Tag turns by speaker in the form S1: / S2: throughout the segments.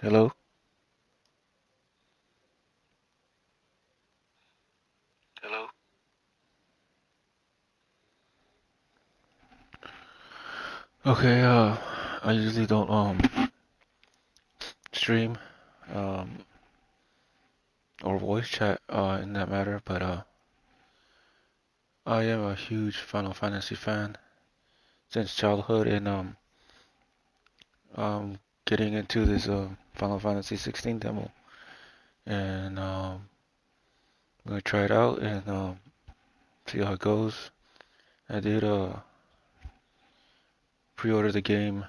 S1: Hello? Hello? Okay, I usually don't stream um or voice chat in that matter, but I am a huge Final Fantasy fan since childhood and getting into this Final Fantasy 16 demo and I'm gonna try it out and see how it goes. I did pre-order the game,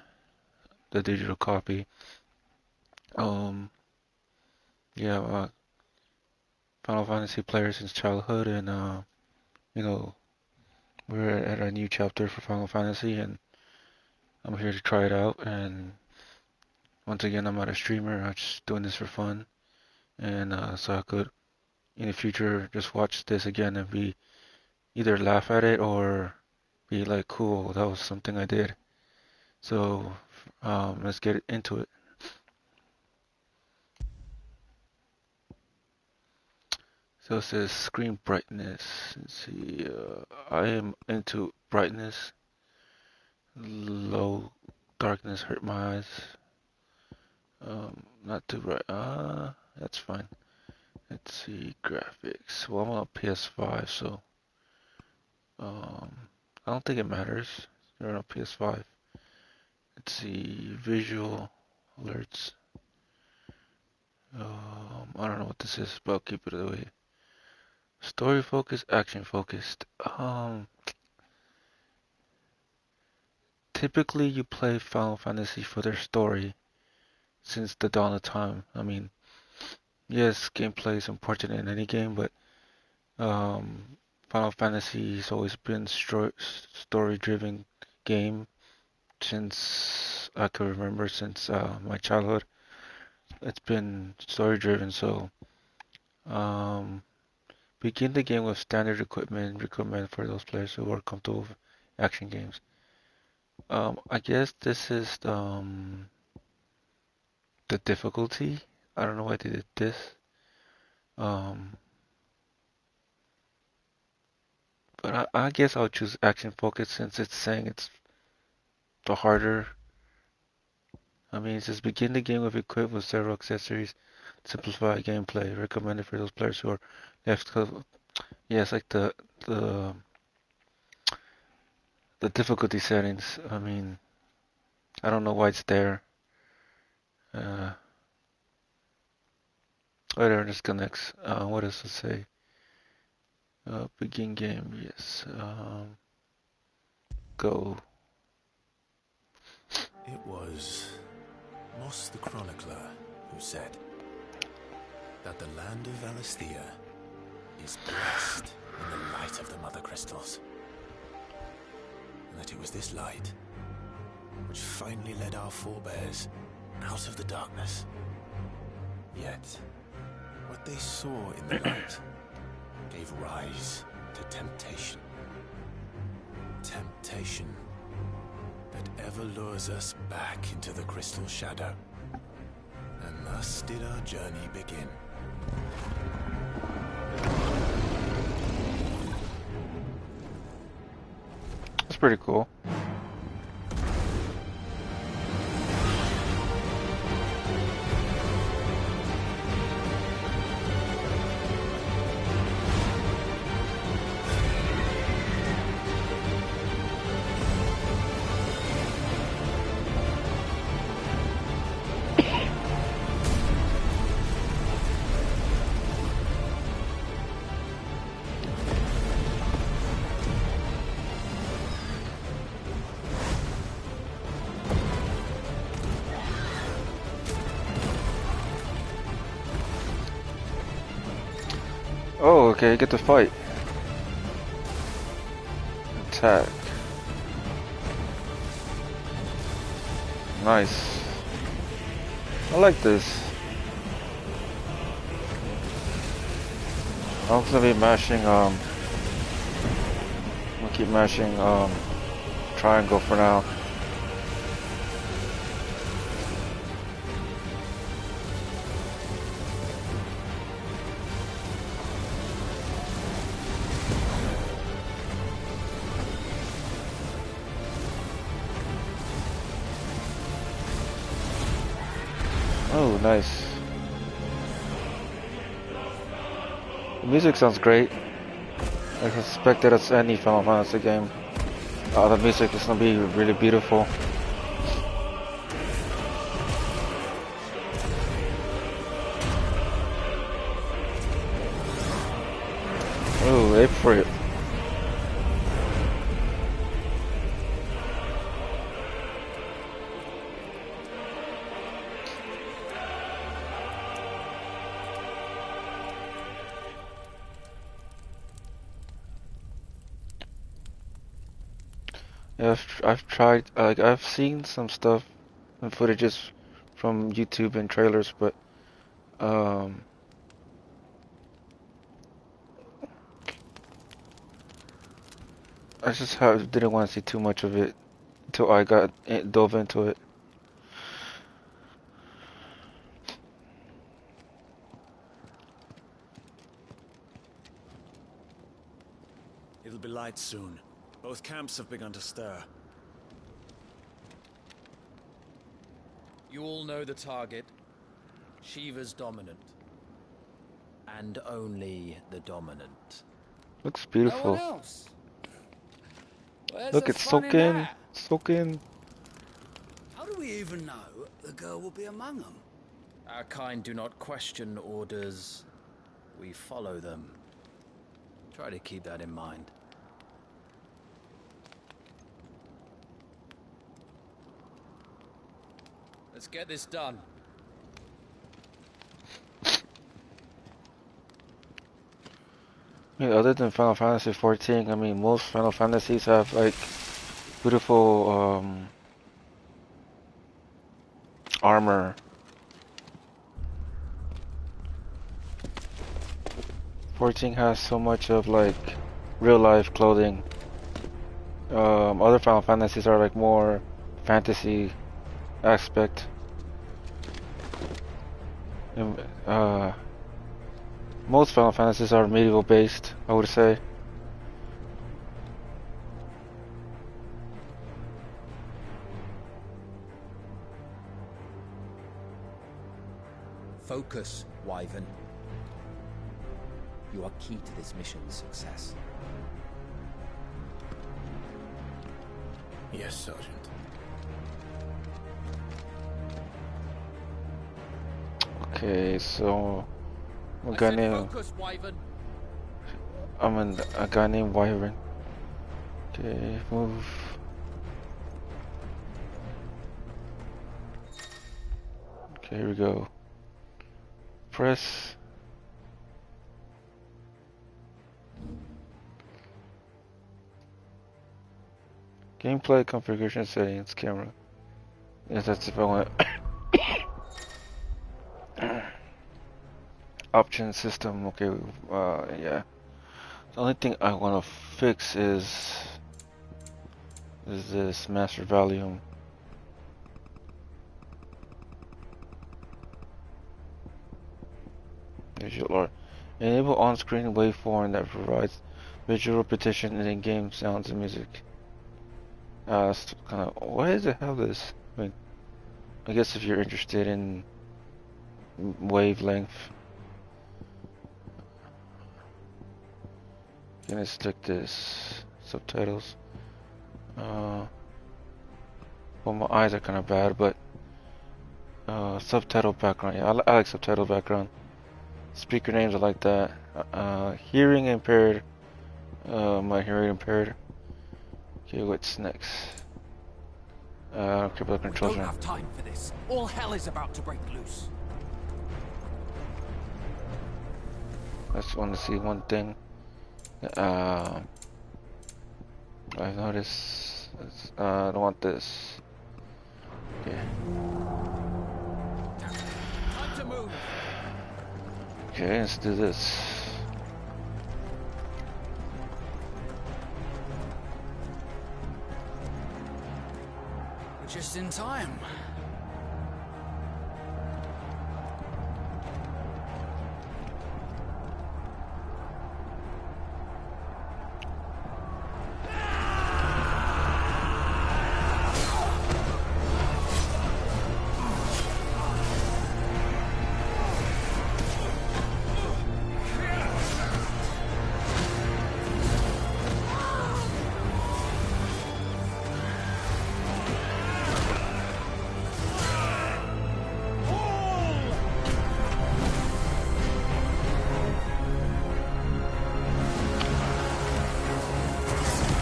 S1: the digital copy. Um yeah, Final Fantasy player since childhood and you know, we're at a new chapter for Final Fantasy and I'm here to try it out. And once again, I'm not a streamer. I'm just doing this for fun. And so I could, in the future, just watch this again and be either laugh at it or be like, cool, that was something I did. So let's get into it. So it says screen brightness. Let's see. I am into brightness. Low darkness hurt my eyes. Not too bright. That's fine. Let's see, graphics. Well, I'm on PS5, so I don't think it matters. You're on a PS5. Let's see, visual alerts. I don't know what this is, but I'll keep it away. Story focused, action focused. Typically you play Final Fantasy for their story since the dawn of time. I mean, yes, gameplay is important in any game, but Final Fantasy has always been story-driven game since I can remember, since my childhood. It's been story driven, so um, begin the game with standard equipment recommend for those players who are comfortable with action games. I guess this is the difficulty. I don't know why they did this. Um, but I guess I'll choose action focus since it's saying it's the harder. I mean, it says begin the game with equipped with several accessories, simplify gameplay, recommended for those players who are left. Yeah, it's like the the difficulty settings. I mean, I don't know why it's there. Uh, whatever, disconnects. What does it say? Begin game, yes. Go.
S2: It was Moss the Chronicler who said that the land of Valisthea is blessed in the light of the Mother Crystals, and that it was this light which finally led our forebears out of the darkness. Yet, what they saw in the light gave rise to temptation. Temptation that ever lures us back into the crystal shadow. And thus did our journey begin.
S1: That's pretty cool. Oh, okay, get to fight. Attack. Nice. I like this. I'm gonna be mashing, I'm gonna keep mashing, triangle for now. nice. The music sounds great. I suspect that it's any Final Fantasy game. The music is gonna be really beautiful. Ooh, aim for it. Yeah, I've tried, like, I've seen some stuff and footages from YouTube and trailers, but um, didn't want to see too much of it until I dove into it.
S2: It'll be light soon. Both camps have begun to stir.
S3: You all know the target. Shiva's dominant. And only the dominant.
S1: Looks
S4: No
S1: beautiful.
S4: one else. Where's
S1: Look,
S4: the
S1: it's
S4: fun in
S1: soaking,
S4: that?
S1: soaking.
S4: How do we even know the girl will be among them?
S3: Our kind do not question orders. We follow them. Try to keep that in mind. Let's get this done.
S1: I mean, other than Final Fantasy 14, I mean, most Final Fantasies have like beautiful armor. 14 has so much of like real life clothing. Other Final Fantasies are like more fantasy aspect. And, most Final Fantasies are medieval based, I would say.
S5: Focus, Wyvern. You are key to this mission's success.
S2: Yes, Sergeant.
S1: Okay, so a
S3: I
S1: guy
S3: said
S1: named
S3: focus, Wyvern.
S1: a guy named Wyvern. Okay, move. Okay, here we go. Press. Gameplay configuration settings, camera. Yes, that's if I want. Option system, okay, yeah. The only thing I want to fix is this master volume. Visual art. Enable on-screen waveform that provides visual repetition in in-game sounds and music. It's kind of, why does it have this? I mean, I guess if you're interested in wavelength. Gonna stick this subtitles. Well, my eyes are kind of bad, but subtitle background. Yeah, I like subtitle background. Speaker names, I like that. Hearing impaired. My hearing impaired. Okay, what's next? I don't care about the
S4: We
S1: controls.
S4: don't have time for this. All hell is about to break loose.
S1: I just want to see one thing. I've noticed. I don't want this. Okay.
S3: Time to move.
S1: Okay, let's do this.
S4: We're just in time.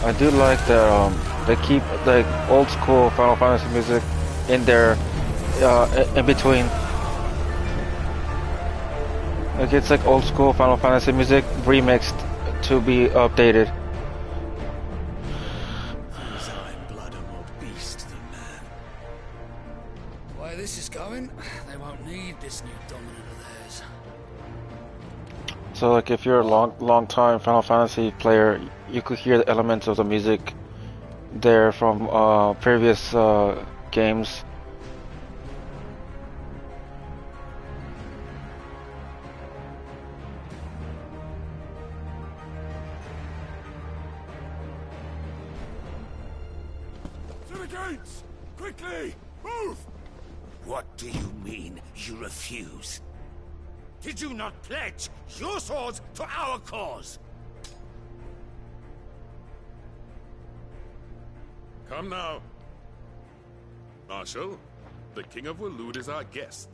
S1: I do like that they keep like old school Final Fantasy music in there, in between. Like it's like old school Final Fantasy music remixed to be updated.
S2: These Iron Blood are more beast than man.
S4: The way this is going, they won't need this new dominant of theirs.
S1: So like if you're a long time Final Fantasy player, you could hear the elements of the music there from previous games.
S2: To the gates! Quickly! Move!
S6: What do you mean, you refuse? Did you not pledge your swords to our cause?
S2: Come now. Marshal, the King of Waloed is our guest.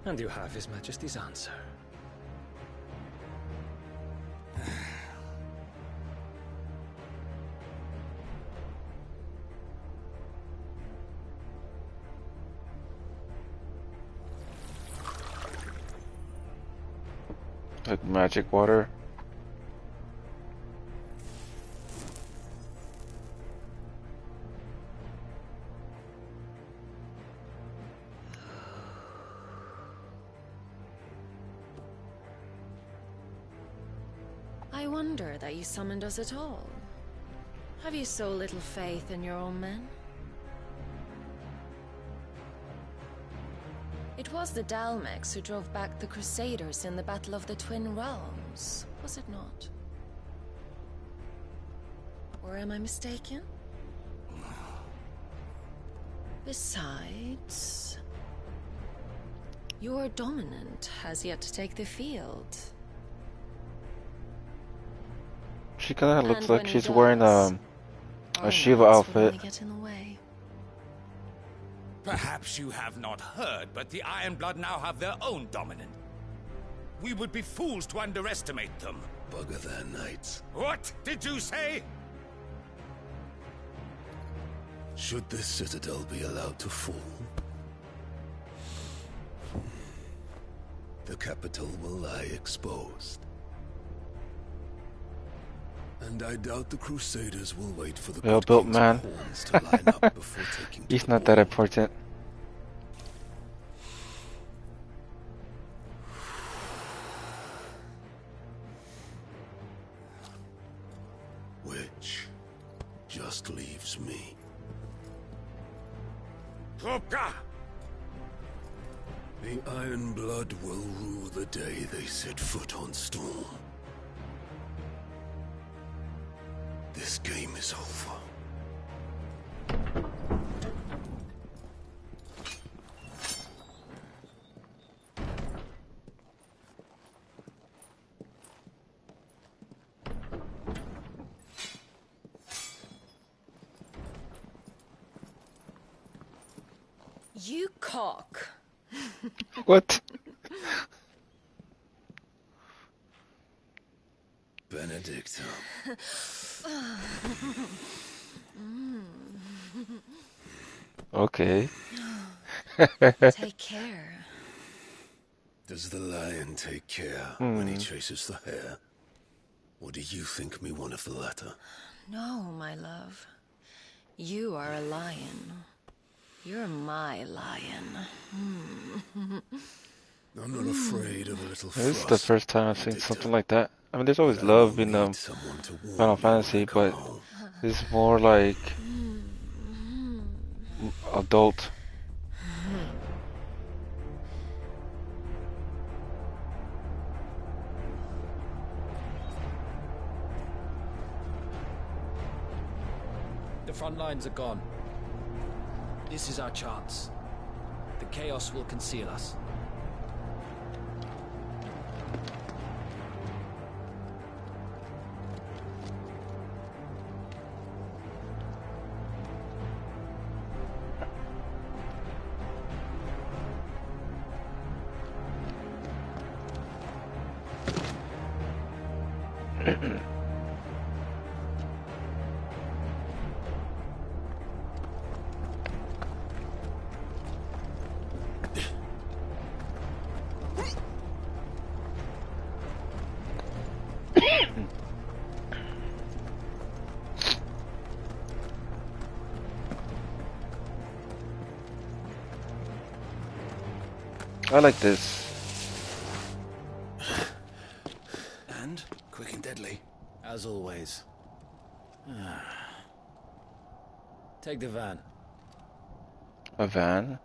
S3: And you have His Majesty's answer.
S1: Like magic water.
S7: I wonder that you summoned us at all. Have you so little faith in your own men? It was the Dalmex who drove back the Crusaders in the Battle of the Twin Realms, was it not? Or am I mistaken? Besides, your dominant has yet to take the field.
S1: She kind of looks
S7: And
S1: like
S7: when he
S1: she's wearing
S7: does,
S1: a
S7: our
S1: Shiva
S7: knights would
S1: outfit.
S7: only get in the way.
S6: Perhaps you have not heard, but the Iron Blood now have their own dominant. We would be fools to underestimate them.
S2: Bugger their knights.
S6: What did you say?
S2: Should this citadel be allowed to fall, the capital will lie exposed. And I doubt the Crusaders will wait for the
S1: Well-built
S2: King's
S1: man.
S2: pawns to line up before taking to
S1: He's
S2: the
S1: not that
S2: wall.
S1: important.
S2: Which just leaves me.
S6: Topka!
S2: The Iron Blood will rue the day they set foot on Storm. This game is over.
S7: You cock.
S1: What?
S2: Benedicta.
S1: Okay.
S7: Take care.
S2: Does the lion take care when he chases the hare? Or do you think me one of the latter?
S7: No, my love. You are a lion. You're my lion.
S2: I'm not afraid of a little
S1: This is the
S2: frost.
S1: first time I've seen
S2: Benedicta.
S1: something like that. I mean, there's always
S2: But I
S1: love
S2: will
S1: in
S2: need someone to warn
S1: Final
S2: me
S1: Fantasy,
S2: when I come
S1: but
S2: home.
S1: this is more like adult.
S3: The front lines are gone. This is our chance. The chaos will conceal us.
S1: I like this.
S4: And quick and deadly.
S3: As always. Take the van.
S1: A van.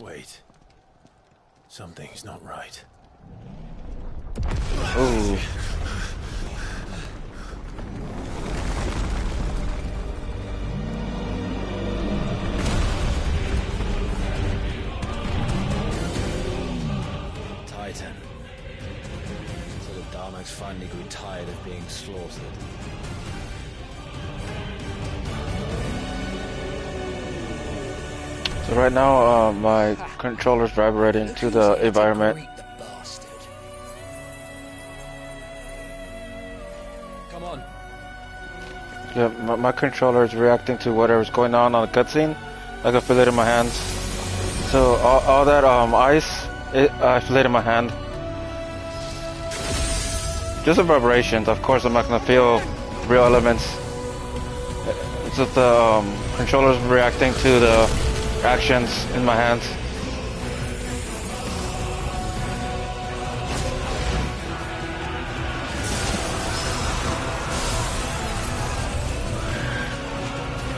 S2: Wait. Something's not right.
S1: Ooh.
S3: Titan. So the Darmaks finally grew tired of being slaughtered.
S1: So right now, my controller's vibrating to the environment.
S4: Greet the bastard.
S3: Come on.
S1: Yeah, my controller is reacting to whatever's going on the cutscene. I can feel it in my hands. So all that ice, I feel it in my hand. Just the vibrations. Of course, I'm not gonna feel real elements. It's just the controller's reacting to the actions in my hands.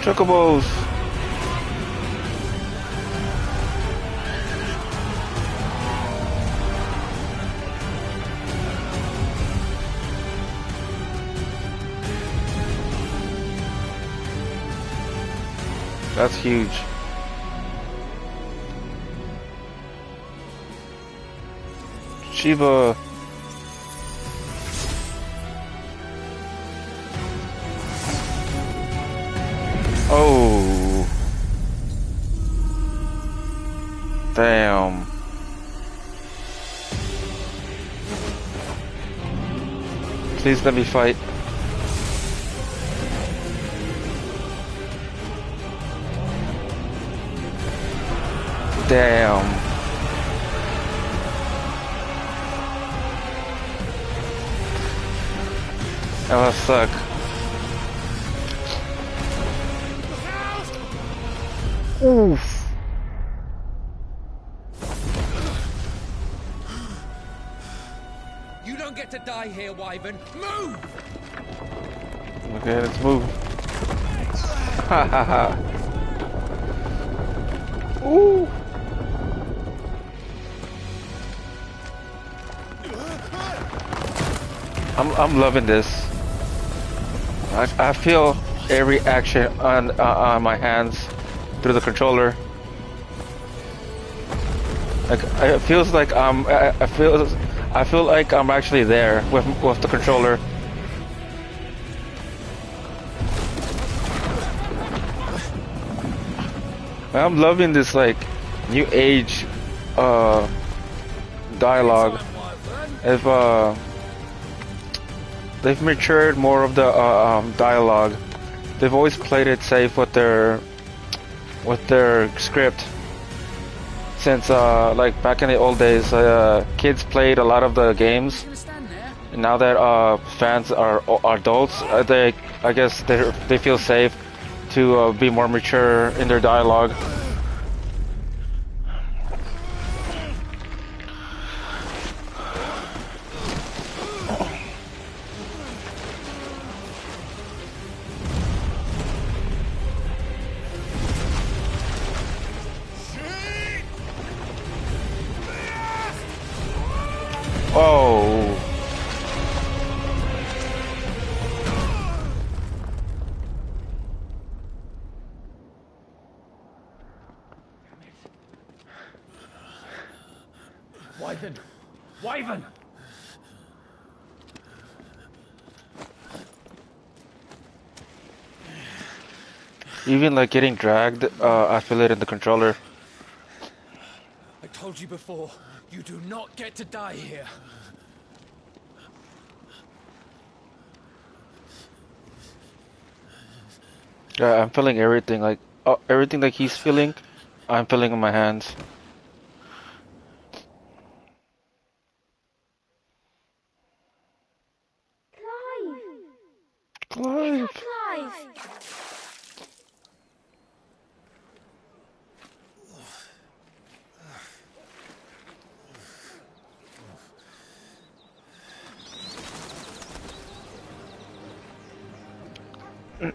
S1: Chocobos! That's huge. Shiva. Oh. Damn. Please let me fight. Damn. That must suck. Oof.
S6: You don't get to die here, Wyvern. Move!
S1: Okay, let's move. Ha ha ha. Ooh. I'm loving this. I feel every action on my hands through the controller. Like it feels like I feel like I'm actually there with the controller. I'm loving this like new age dialogue. If they've matured more of the dialogue. They've always played it safe with their script. Since like back in the old days, kids played a lot of the games. And now that fans are adults, I guess they feel safe to be more mature in their dialogue. Oh.
S3: Wyvern! Wyvern!
S1: Even like getting dragged, I feel it in the controller.
S3: I told you before, you do not get to die here.
S1: Yeah, I'm feeling everything everything that he's feeling, I'm feeling in my hands. Clive.
S8: Clive!
S6: Do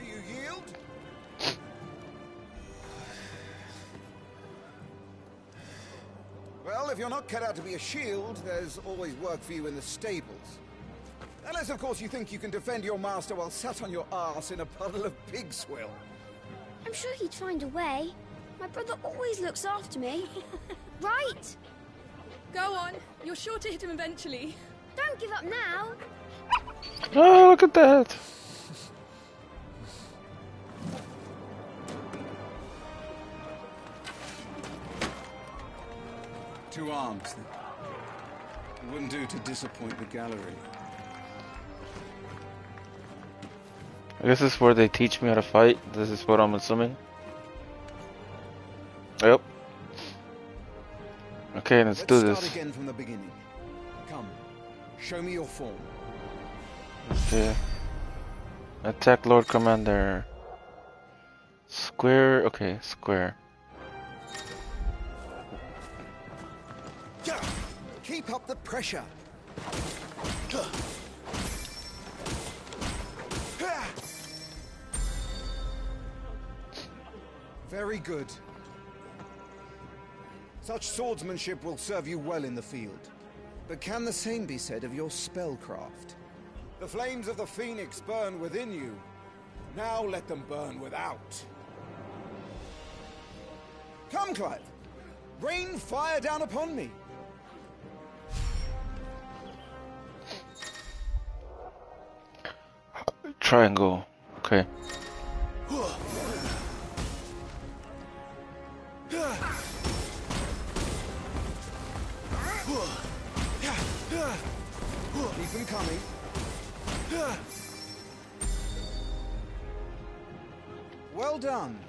S6: you yield? Well, if you're not cut out to be a shield, there's always work for you in the stables. Unless, of course, you think you can defend your master while sat on your arse in a puddle of pig swill.
S8: I'm sure he'd find a way. My brother always looks after me. Right?
S9: Go on. You're sure to hit him eventually.
S8: Don't give up now.
S1: Oh, look at that.
S6: Two arms. It wouldn't do to disappoint the gallery.
S1: I guess this is where they teach me how to fight. This is what I'm assuming. Yep. Okay, let's do
S6: Start
S1: this.
S6: again from the beginning. Come, show me your form.
S1: Okay. Attack Lord Commander. Square. Okay, square.
S6: Keep up the pressure. Very good. Such swordsmanship will serve you well in the field. But can the same be said of your spellcraft? The flames of the Phoenix burn within you. Now let them burn without. Come, Clive. Rain fire down upon me.
S1: Triangle. Okay.
S6: Keep them coming. Well done.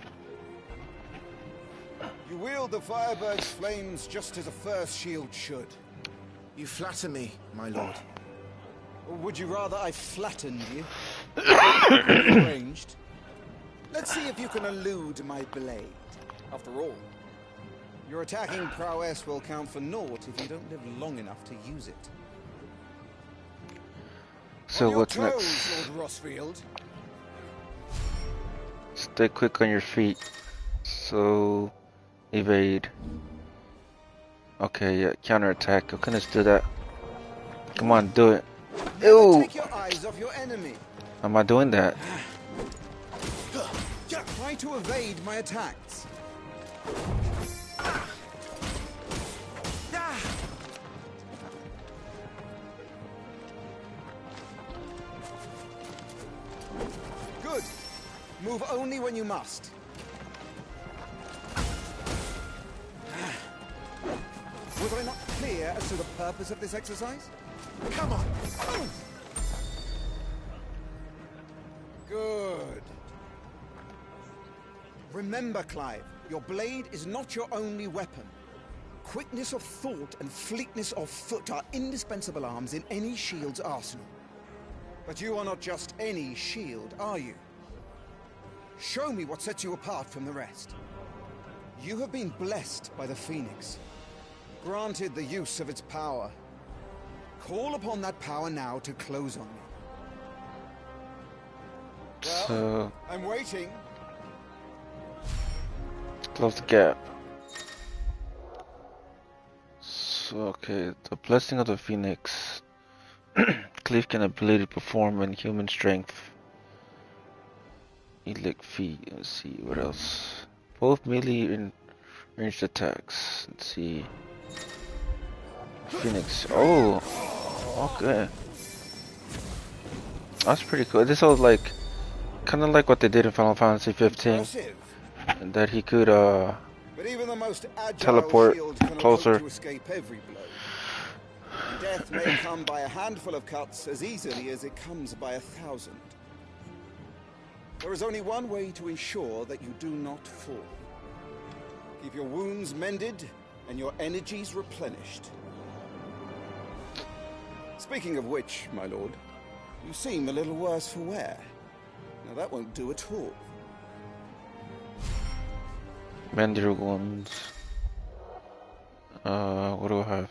S6: You wield the Firebird's flames just as a first shield should.
S2: You flatter me, my lord.
S6: Or would you rather I flattened you? Arranged. Let's see if you can elude my blade. After all, your attacking prowess will count for naught if you don't live long enough to use it.
S1: So what's
S6: toes,
S1: next?
S6: Lord Rossfield.
S1: Stay quick on your feet. So evade. Okay, yeah, counterattack. Okay, let's do that. Come on, do it.
S6: Never
S1: Ew!
S6: take your eyes off your enemy.
S1: Am I doing that?
S6: Try to evade my attacks. Good. Move only when you must. Was I not clear as to the purpose of this exercise? Come on. Good. Remember, Clive, your blade is not your only weapon. Quickness of thought and fleetness of foot are indispensable arms in any shield's arsenal. But you are not just any shield, are you? Show me what sets you apart from the rest. You have been blessed by the Phoenix, granted the use of its power. Call upon that power now to close on me. Well,
S1: So
S6: I'm waiting.
S1: close the gap. So okay, the blessing of the Phoenix. Cleave can ability to perform in human strength. Elect feet. Let's see what else. Both melee and ranged attacks. Let's see. Phoenix. Oh, okay. That's pretty cool. This was like, kind of like what they did in Final Fantasy 15.
S6: Impressive.
S1: That he could
S6: But even the most agile
S1: teleport
S6: shield cannot
S1: closer.
S6: hope to escape every blow. And death may come by a handful of cuts as easily as it comes by 1,000. There is only one way to ensure that you do not fall. Keep your wounds mended and your energies replenished. Speaking of which, my lord, you seem a little worse for wear. Now that won't do at all.
S1: Mend your wounds. What do I have?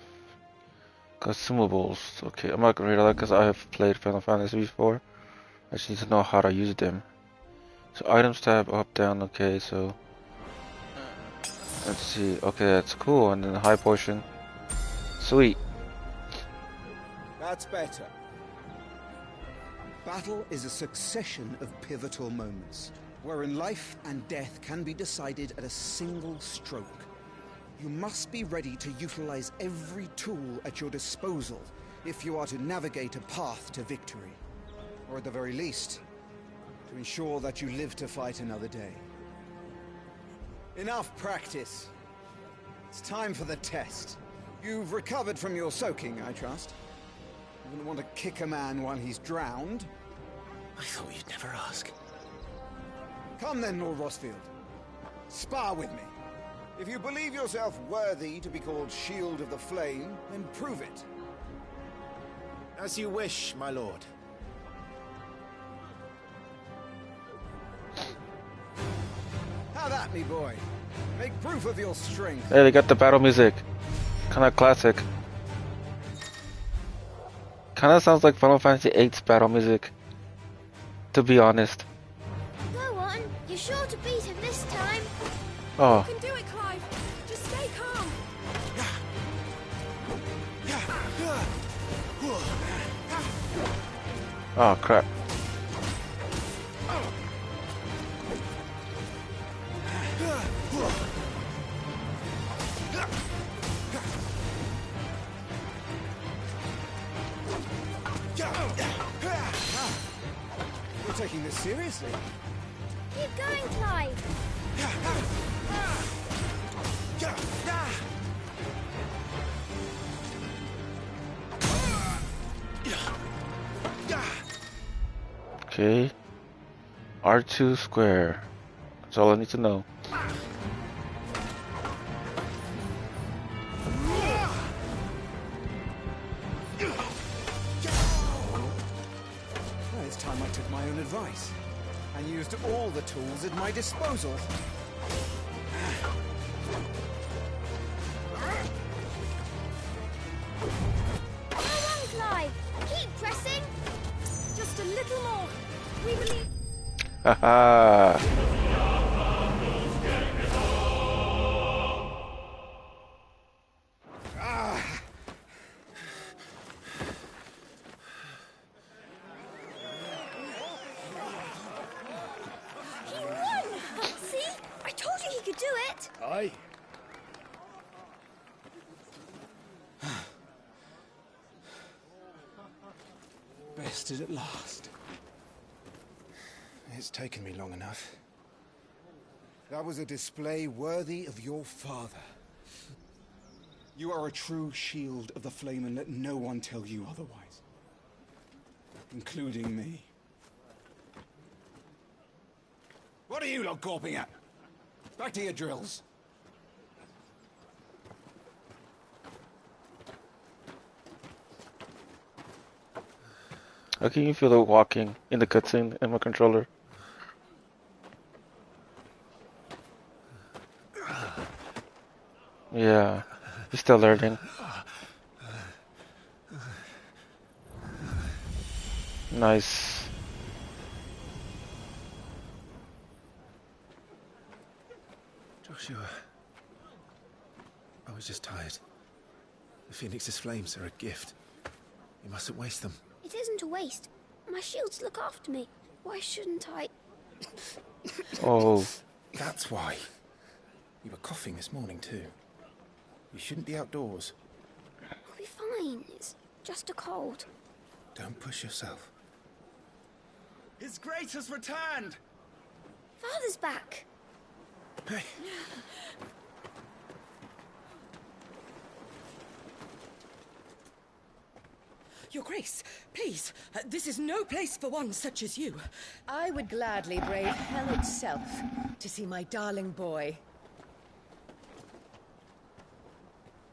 S1: Consumables. Okay, I'm not gonna read all that because I have played Final Fantasy before. I just need to know how to use them. So items tab, up, down. Okay, so let's see. Okay, that's cool. And then the high potion. Sweet.
S6: That's better. Battle is a succession of pivotal moments, wherein life and death can be decided at a single stroke. You must be ready to utilize every tool at your disposal if you are to navigate a path to victory. Or at the very least, to ensure that you live to fight another day. Enough practice. It's time for the test. You've recovered from your soaking, I trust. You wouldn't want to kick a man while he's drowned.
S2: I thought you'd never ask.
S6: Come then, Lord Rosfield. Spar with me. If you believe yourself worthy to be called Shield of the Flame, then prove it.
S2: As you wish, my lord.
S6: How that, me boy? Make proof of your strength.
S1: Hey, they got the battle music. Kinda classic. Kinda sounds like Final Fantasy VIII's battle music. To be honest.
S8: Go on. You're sure to beat him this time.
S1: Oh.
S9: You can do it, Clive. Just stay calm.
S1: Oh crap.
S6: You're taking this seriously.
S8: Keep going, Clive.
S1: Okay. R2 square. That's all I need to know.
S6: Well, it's time I took my own advice and used all the tools at my disposal.
S8: Go on, Clive. Keep pressing.
S9: Just a little more. We believe.
S1: Haha.
S8: He won! See? I told you he could do it.
S4: Aye.
S6: Bested at last. It's taken me long enough. That was a display worthy of your father. You are a true shield of the flame, and let no one tell you otherwise. Including me. What are you lot gawping at? Back to your drills.
S1: How can you feel it walking in the cutscene in my controller? Yeah, he's still learning. Nice.
S2: Joshua. I was just tired. The Phoenix's flames are a gift. You mustn't waste them.
S8: It isn't a waste. My shields look after me. Why shouldn't I?
S1: Oh.
S2: That's why. You were coughing this morning too. You shouldn't be outdoors.
S8: I'll be fine. It's just a cold.
S2: Don't push yourself.
S6: His Grace has returned!
S8: Father's back.
S2: Hey.
S10: Your Grace, please, this is no place for one such as you.
S11: I would gladly brave hell itself to see my darling boy.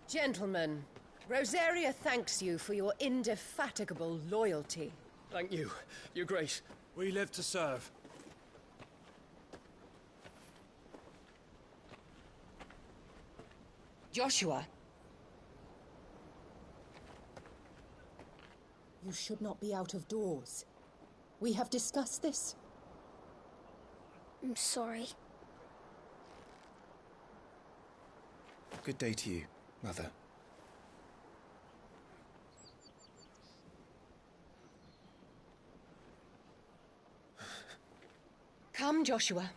S11: Gentlemen, Rosaria thanks you for your indefatigable loyalty.
S4: Thank you, Your Grace. We live to serve.
S10: Joshua.
S11: You should not be out of doors. We have discussed this.
S8: I'm sorry.
S2: Good day to you, Mother.
S11: Come, Joshua.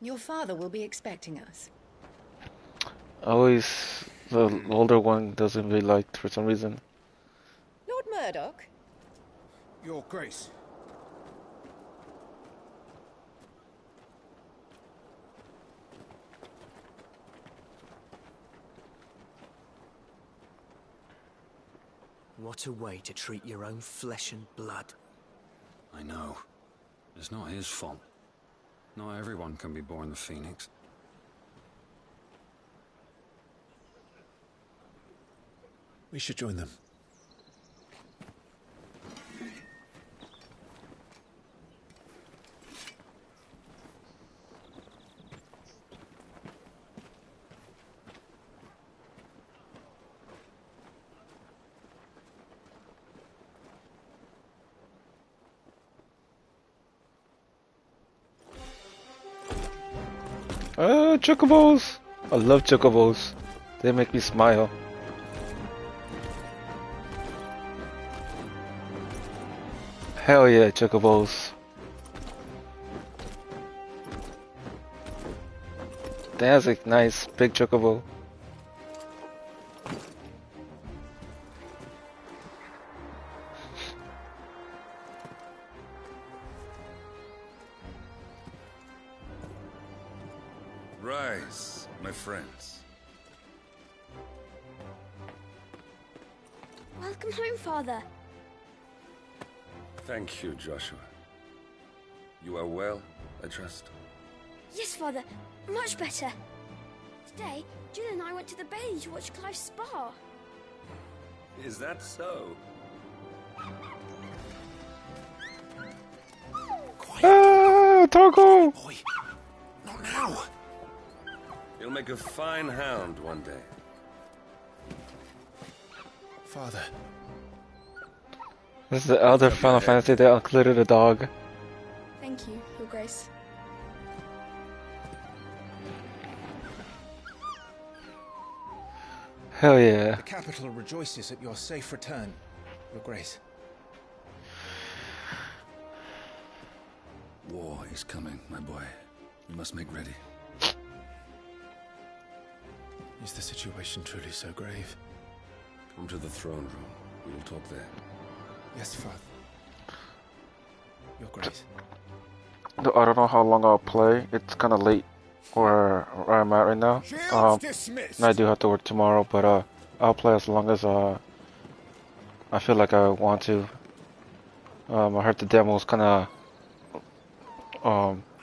S11: Your father will be expecting us.
S1: Always the older one doesn't be liked for some reason.
S11: Lord Murdoch?
S6: Your Grace.
S5: What a way to treat your own flesh and blood.
S12: I know. It's not his fault. Not everyone can be born the Phoenix.
S2: We should join them.
S1: Chocobos! I love chocobos. They make me smile. Hell yeah, chocobos. That's a nice big chocobo.
S13: Rise, my friends.
S8: Welcome home, Father.
S13: Thank you, Joshua. You are well, I trust.
S8: Yes, Father. Much better. Today, Jill and I went to the bay to watch Clive's spa.
S13: Is that so?
S1: Ah, Torgo!
S2: Boy, not now.
S13: You'll make a fine hound one day.
S2: Father.
S1: This is the elder Final Fantasy that included a dog.
S9: Thank you, Your Grace.
S1: Hell yeah.
S2: The capital rejoices at your safe return, Your Grace.
S12: War is coming, my boy. You must make ready.
S2: Is the situation truly so grave?
S12: Come to the throne room. We will talk there.
S2: Yes, Father. Your Grace.
S1: I don't know how long I'll play. It's kind of late where I'm at right now. And I do have to work tomorrow, but I'll play as long as I feel like I want to. I heard the demo was kind of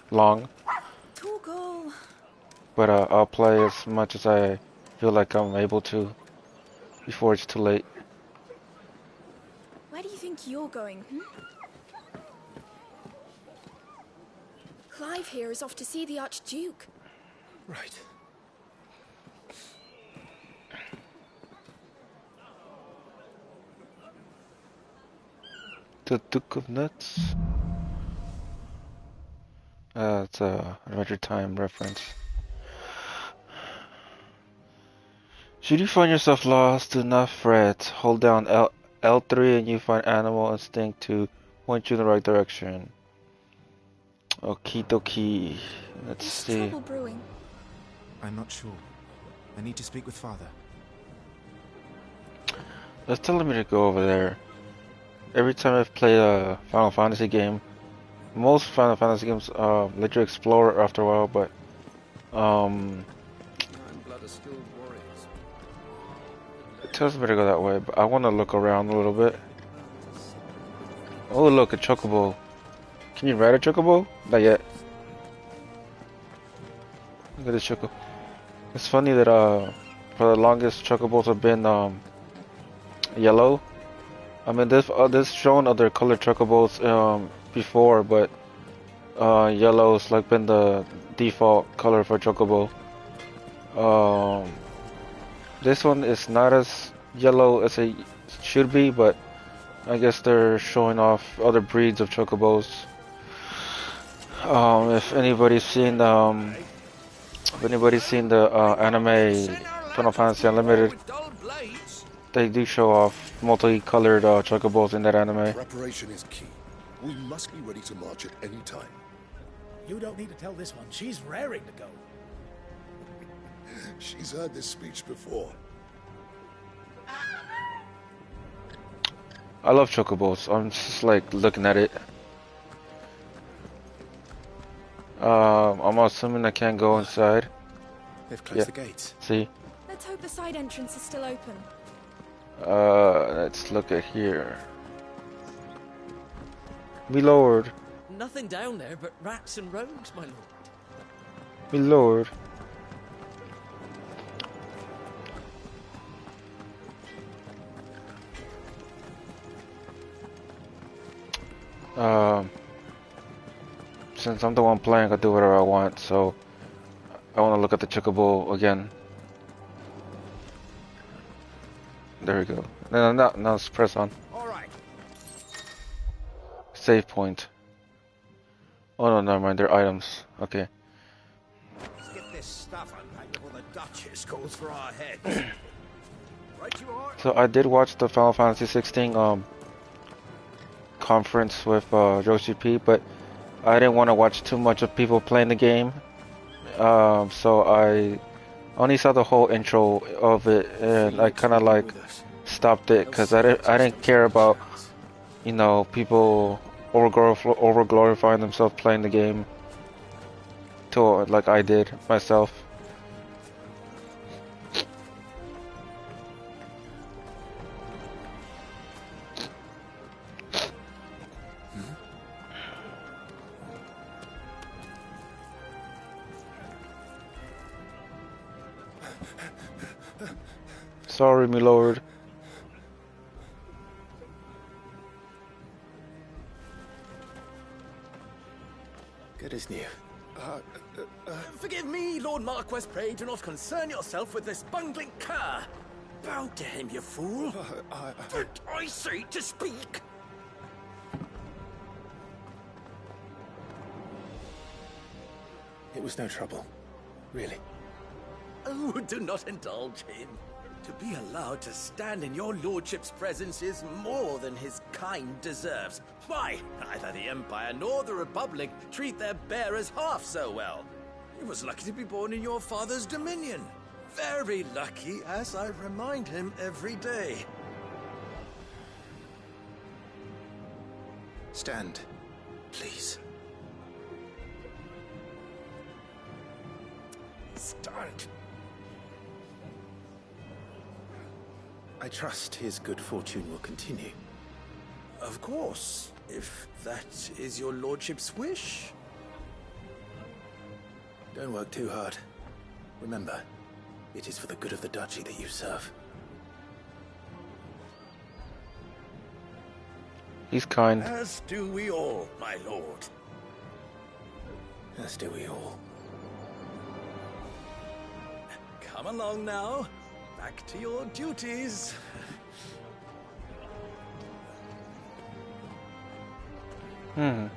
S1: long, but I'll play as much as I feel like I'm able to before it's too late.
S9: Where do you think you're going, Clive here is off to see the Archduke.
S2: Right.
S1: The Duke of Nuts? It's a Adventure Time reference. Should you find yourself lost, do not fret. Hold down L3 and you find Animal Instinct to point you in the right direction. Okie dokie. Let's see.
S9: Trouble brewing.
S2: I'm not sure. I need to speak with Father.
S1: It's telling me to go over there. Every time I've played a Final Fantasy game, most Final Fantasy games let you explore after a while, but it tells me to go that way, but I want to look around a little bit. Oh look, a chocobo. Can you ride a chocobo? Not yet. Look at this chocobo. It's funny that for the longest chocobos have been yellow. I mean, this shown other colored chocobos before, but yellow's like been the default color for chocobo. This one is not as yellow as it should be, but I guess they're showing off other breeds of chocobos. If anybody's seen the anime Final Fantasy Unlimited, they do show off multicolored chocobos in that anime.
S14: Preparation is key. We must be ready to march at any time.
S4: You don't need to tell this one. She's raring to go.
S14: She's heard this speech before.
S1: I love chocobos. I'm just like looking at it. I'm assuming I can't go inside.
S2: They've closed the gates.
S1: See?
S9: Let's hope the side entrance is still open.
S1: Let's look at here. Me lord.
S5: Nothing down there but rats and rogues, my lord.
S1: Me lord. Since I'm the one playing, I can do whatever I want, so I want to look at the chocobo again. There we go. No, let's press on.
S4: Alright.
S1: Save point. Oh no, never mind, they're items. Okay.
S4: Let's get this stuff unpacked before the Duchess calls for our heads. Right you are.
S1: So I did watch the Final Fantasy 16 conference with Joshi P, but I didn't want to watch too much of people playing the game. So I only saw the whole intro of it, and I kind of like stopped it because I didn't care about, you know, people over glorifying themselves playing the game to like I did myself. Sorry, my lord.
S2: Good as new.
S5: Forgive me, Lord Marquess, pray do not concern yourself with this bungling cur. Bow to him, you fool. Did I say to speak?
S2: It was no trouble. Really.
S5: Oh, do not indulge him. To be allowed to stand in your lordship's presence is more than his kind deserves. Why, neither the Empire nor the Republic treat their bearers half so well. He was lucky to be born in your father's dominion. Very lucky, as I remind him every day.
S2: Stand, please.
S5: Stand.
S2: I trust his good fortune will continue.
S5: Of course, if that is your lordship's wish.
S2: Don't work too hard. Remember, it is for the good of the duchy that you serve.
S1: He's kind.
S5: As do we all, my lord.
S2: As do we all.
S5: Come along now. Back to your duties.
S1: I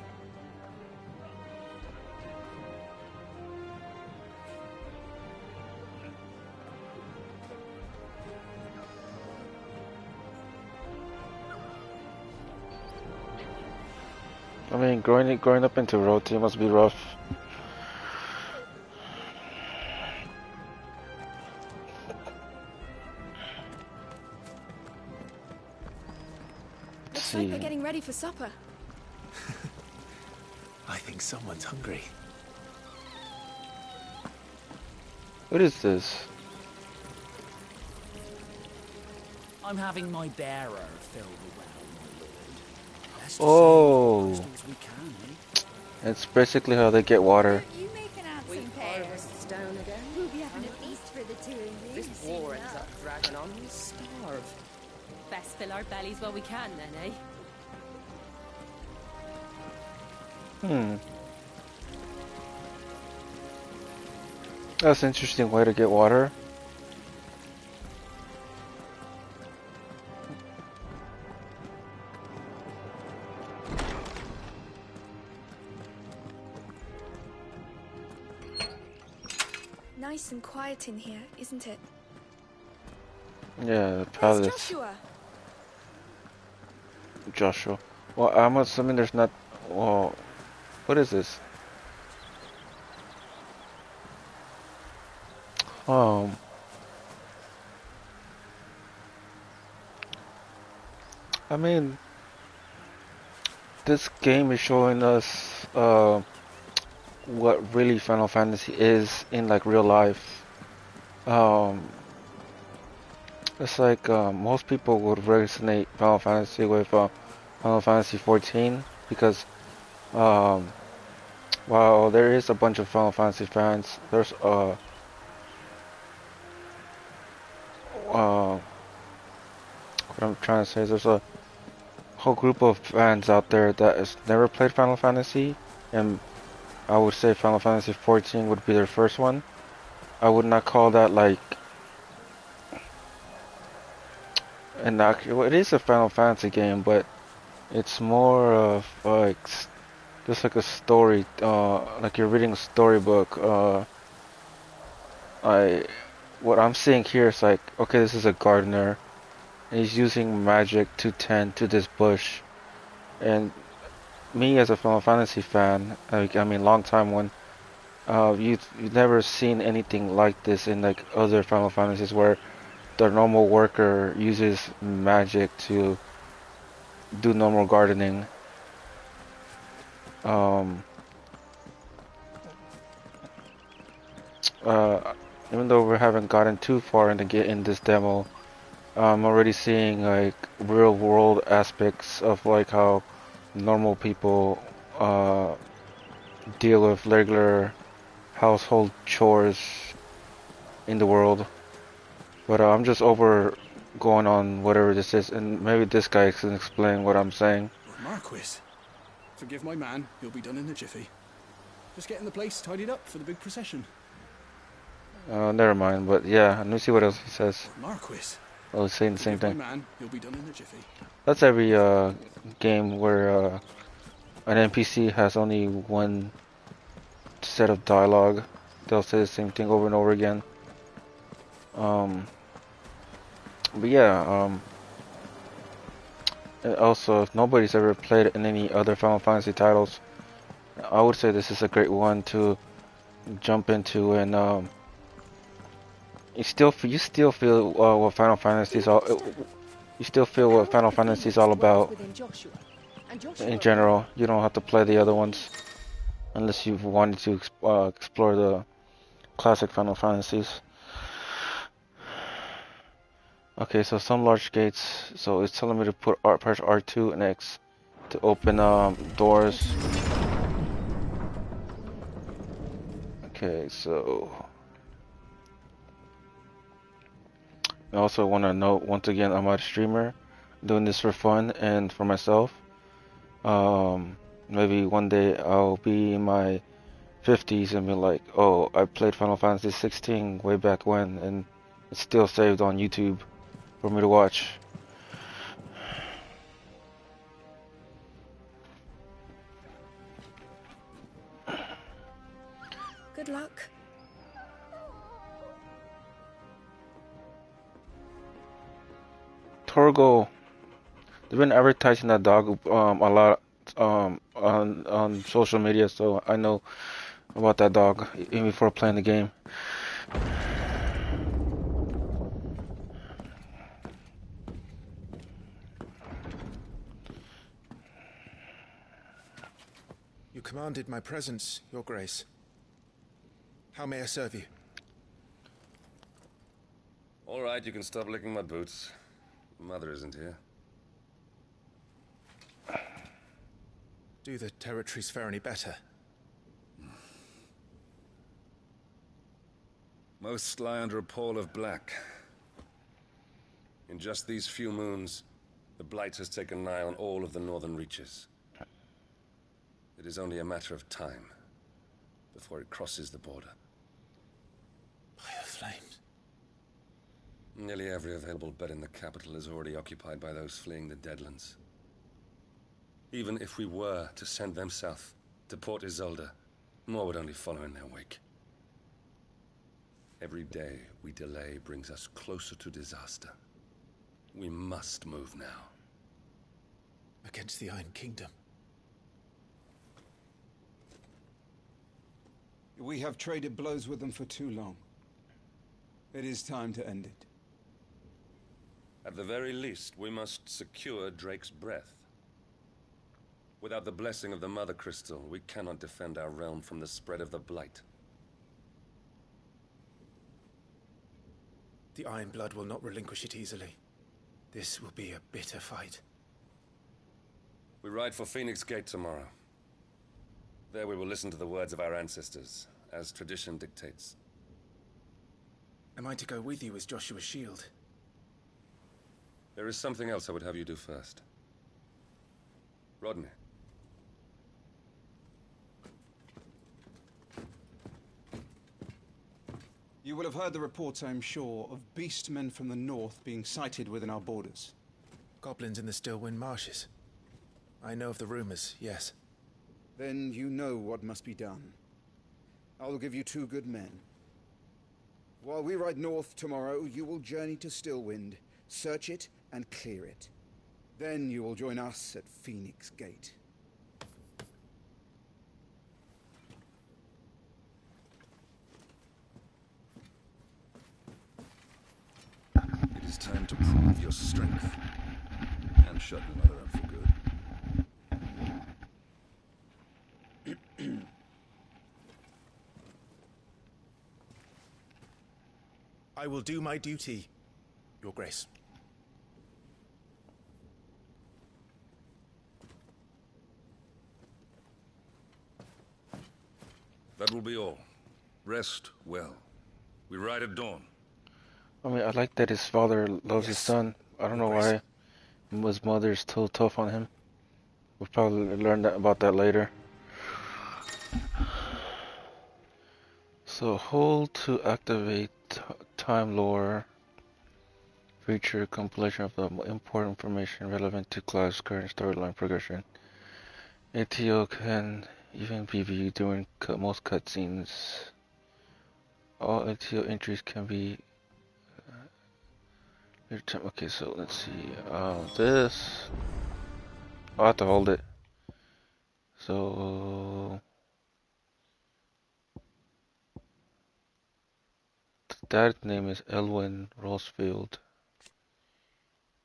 S1: mean, growing up into royalty must be rough.
S9: Looks like they're getting ready for supper.
S2: I think someone's hungry.
S1: What is this?
S15: I'm having my bearer filled around, my lord. Let's just
S1: Oh,
S15: save as we can, eh?
S1: it's basically how they get water.
S16: You make an handsome pair. Stone again. We'll be having a feast for the two of you.
S17: This war ends up dragging on, we'll starve. Best fill our bellies while we can, then, eh?
S1: That's an interesting way to get water.
S9: nice and quiet in here, isn't it?
S1: Yeah, the
S9: There's
S1: palace.
S9: Joshua.
S1: Joshua. Well, I'm assuming there's not. Well, what is this? Um. I mean, this game is showing us what really Final Fantasy is in like real life. It's like most people would resonate Final Fantasy with Final Fantasy 14 because while there is a bunch of Final Fantasy fans, there's what I'm trying to say is there's a whole group of fans out there that has never played Final Fantasy, and I would say Final Fantasy 14 would be their first one. I would not call that like an actual. Well, it is a Final Fantasy game, but it's more of like just like a story, like you're reading a storybook. What I'm seeing here is like, okay, this is a gardener, and he's using magic to tend to this bush, and me as a Final Fantasy fan, I mean, long time one, you've never seen anything like this in like other Final Fantasies where the normal worker uses magic to do normal gardening. Even though we haven't gotten too far in this demo, I'm already seeing like real world aspects of like how normal people deal with regular household chores in the world. But I'm just going on whatever this is, and maybe this guy can explain what I'm saying.
S18: Marquis, forgive my man, he'll be done in a jiffy. Just getting the place tidied up for the big procession.
S1: Never mind, but yeah, let me see what else he says.
S18: Marquis.
S1: Oh, he's saying the same thing.
S18: My man, he'll be done in a jiffy.
S1: That's every game where an NPC has only one set of dialogue. They'll say the same thing over and over again. But yeah, and also, if nobody's ever played in any other Final Fantasy titles, I would say this is a great one to jump into, and you still feel what Final Fantasy is all. You still feel what Final Fantasy is all about. In general, you don't have to play the other ones unless you've wanted to explore the classic Final Fantasies. Okay, so some large gates. So it's telling me to press R2 and X to open doors. Okay, so I also want to note once again, I'm not a streamer, doing this for fun and for myself. Maybe one day I'll be in my 50s and be like, oh, I played Final Fantasy 16 way back when, and it's still saved on YouTube for me to watch.
S9: Good luck.
S1: Torgo. They've been advertising that dog a lot on social media, so I know about that dog even before playing the game.
S6: You commanded my presence, Your Grace. How may I serve you?
S13: All right, you can stop licking my boots. Mother isn't here.
S6: Do the territories fare any better?
S13: Most lie under a pall of black. In just these few moons, the Blight has taken nigh on all of the northern reaches. It is only a matter of time before it crosses the border.
S6: By the flames.
S13: Nearly every available bed in the capital is already occupied by those fleeing the Deadlands. Even if we were to send them south, to Port Isolde, more would only follow in their wake. Every day we delay brings us closer to disaster. We must move now.
S2: Against the Iron Kingdom.
S6: We have traded blows with them for too long. It is time to end it.
S13: At the very least, we must secure Drake's breath. Without the blessing of the Mother Crystal, we cannot defend our realm from the spread of the Blight.
S2: The Iron Blood will not relinquish it easily. This will be a bitter fight.
S13: We ride for Phoenix Gate tomorrow. There we will listen to the words of our ancestors, as tradition dictates.
S2: Am I to go with you as Joshua's shield?
S13: There is something else I would have you do first. Rodney.
S6: You will have heard the reports, I am sure, of beastmen from the north being sighted within our borders.
S2: Goblins in the Stillwind Marshes. I know of the rumors, yes.
S6: Then you know what must be done. I will give you 2 good men. While we ride north tomorrow, you will journey to Stillwind, search it and clear it. Then you will join us at Phoenix Gate.
S14: It is time to prove your strength and shut your mother up for good.
S2: I will do my duty, Your Grace.
S13: That will be all. Rest well. We ride at dawn.
S1: I mean, I like that his father loves his son. I don't know why his mother is still tough on him. We'll probably learn about that later. So hold to activate time lore feature compilation of the important information relevant to Clive's current storyline progression. ATO can even be viewed during most cutscenes. All ATO entries can be okay, so let's see. This I'll have to hold it. So dad's name is Elwyn Rosefield.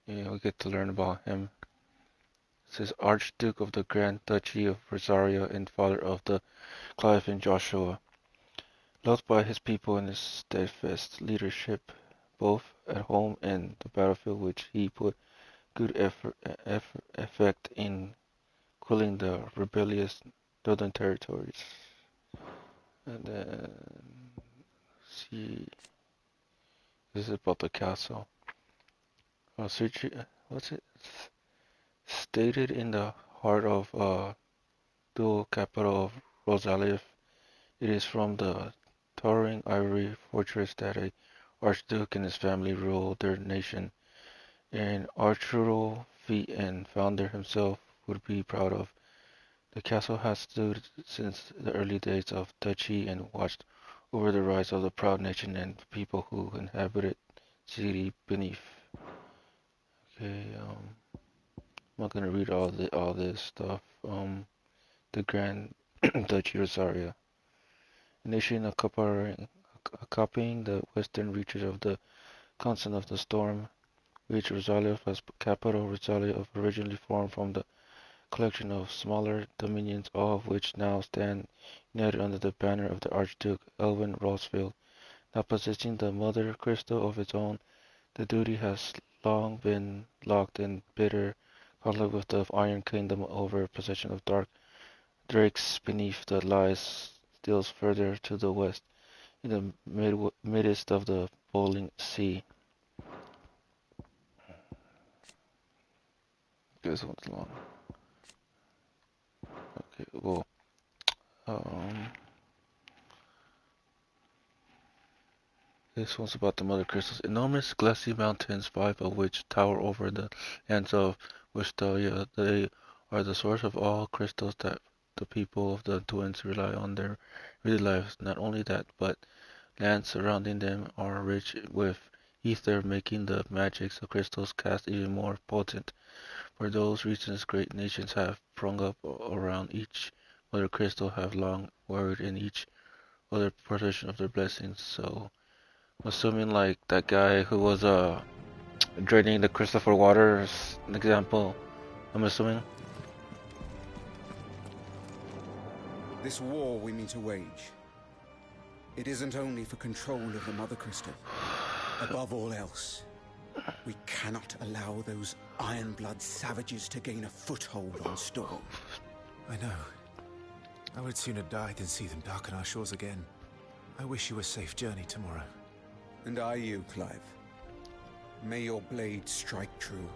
S1: Yeah, we get to learn about him. It says Archduke of the Grand Duchy of Rosario and father of the Clive and Joshua. Loved by his people and his steadfast leadership, both at home and the battlefield, which he put good effect in quelling the rebellious northern territories. And then, see, this is about the castle. What's it? Stated in the heart of dual capital of Rosaliev, it is from the towering ivory fortress that a archduke and his family ruled their nation. An archerial feat and founder himself would be proud of. The castle has stood since the early days of duchy and watched over the rise of the proud nation and people who inhabited city beneath. Okay, I'm not gonna read all this stuff. The Grand Duchy Rosario, a nation copying the western reaches of the Continent of the Storm, which Rosalia was capital. Rosalia originally formed from the collection of smaller dominions, all of which now stand united under the banner of the Archduke Elwyn Rosefield. Now possessing the Mother Crystal of its own, the duty has long been locked in bitter conflict with the Iron Kingdom over possession of Dark Drakes beneath that lies still further to the west, in the midst of the boiling sea. This one's long. Okay, well, this one's about the Mother Crystals. Enormous glassy mountains, 5 of which tower over the lands of Westalia. They are the source of all crystals that the people of the Twins rely on their daily lives. Not only that, but lands surrounding them are rich with ether, making the magics of crystals cast even more potent. For those reasons, great nations have sprung up around each mother crystal, have long warried in each other possession of their blessings. So, I'm assuming like that guy who was draining the crystal for water is an example. I'm assuming.
S6: This war we mean to wage, it isn't only for control of the Mother Crystal. Above all else, we cannot allow those Ironblood savages to gain a foothold on Storm.
S2: I know. I would sooner die than see them darken our shores again. I wish you a safe journey tomorrow.
S6: And I you, Clive. May your blade strike true.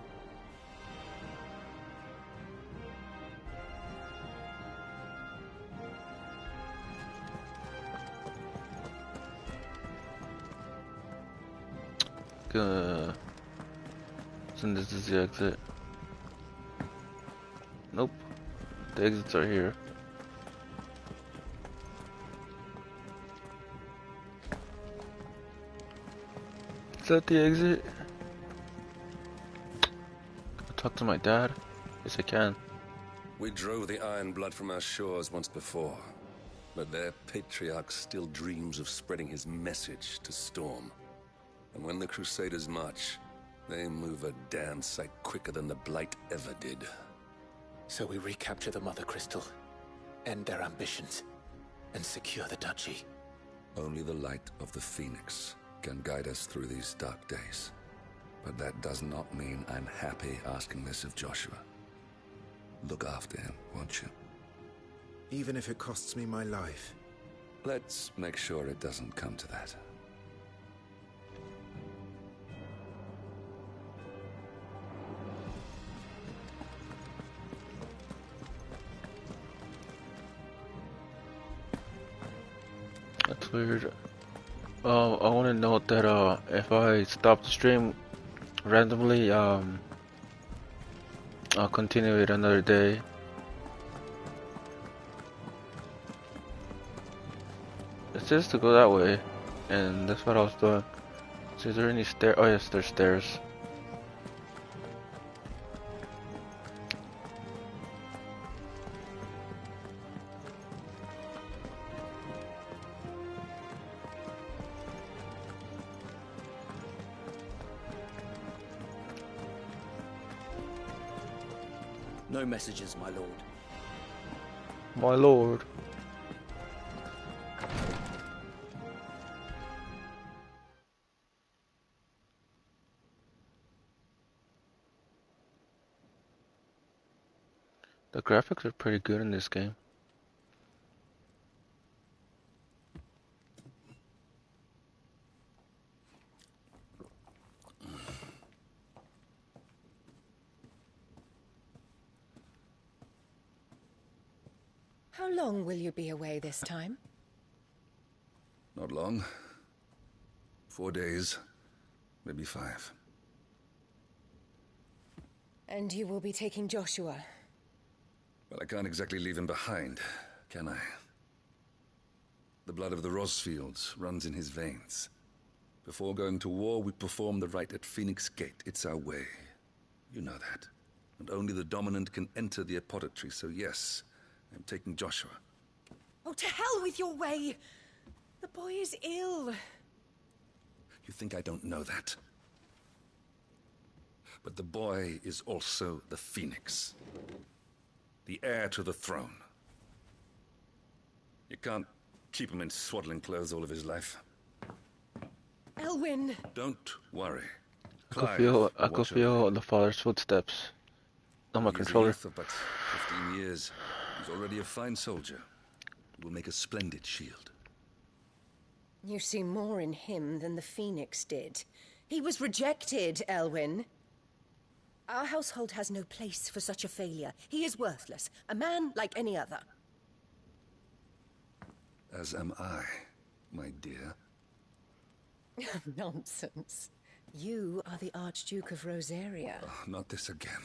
S1: So this is the exit. Nope. The exits are here. Is that the exit? I'll talk to my dad. Yes, I can.
S13: We drove the Ironblood from our shores once before, but their patriarch still dreams of spreading his message to Storm. And when the Crusaders march, they move a damn sight quicker than the Blight ever did.
S5: So we recapture the Mother Crystal, end their ambitions, and secure the Duchy.
S14: Only the light of the Phoenix can guide us through these dark days. But that does not mean I'm happy asking this of Joshua. Look after him, won't you?
S2: Even if it costs me my life.
S14: Let's make sure it doesn't come to that.
S1: That's weird. I want to note that if I stop the stream randomly, I'll continue it another day. It says to go that way, and that's what I was doing. So is there any stair? Oh yes, there's stairs.
S5: No messages, my lord.
S1: My lord. The graphics are pretty good in this game.
S11: How long will you be away this time?
S14: Not long. 4 days, maybe 5.
S11: And you will be taking Joshua?
S14: Well, I can't exactly leave him behind, can I? The blood of the Rosfields runs in his veins. Before going to war, we perform the rite at Phoenix Gate. It's our way. You know that. And only the dominant can enter the apothecary, so yes, I'm taking Joshua.
S11: Oh, to hell with your way! The boy is ill.
S14: You think I don't know that? But the boy is also the Phoenix. The heir to the throne. You can't keep him in swaddling clothes all of his life.
S11: Elwyn!
S14: Don't worry.
S1: I could feel the father's footsteps on my controller.
S14: He's a youth of but 15 years. He's already a fine soldier. He will make a splendid shield.
S11: You see more in him than the Phoenix did. He was rejected, Elwyn. Our household has no place for such a failure. He is worthless. A man like any other.
S14: As am I, my dear.
S11: Nonsense. You are the Archduke of Rosaria.
S14: Oh, not this again.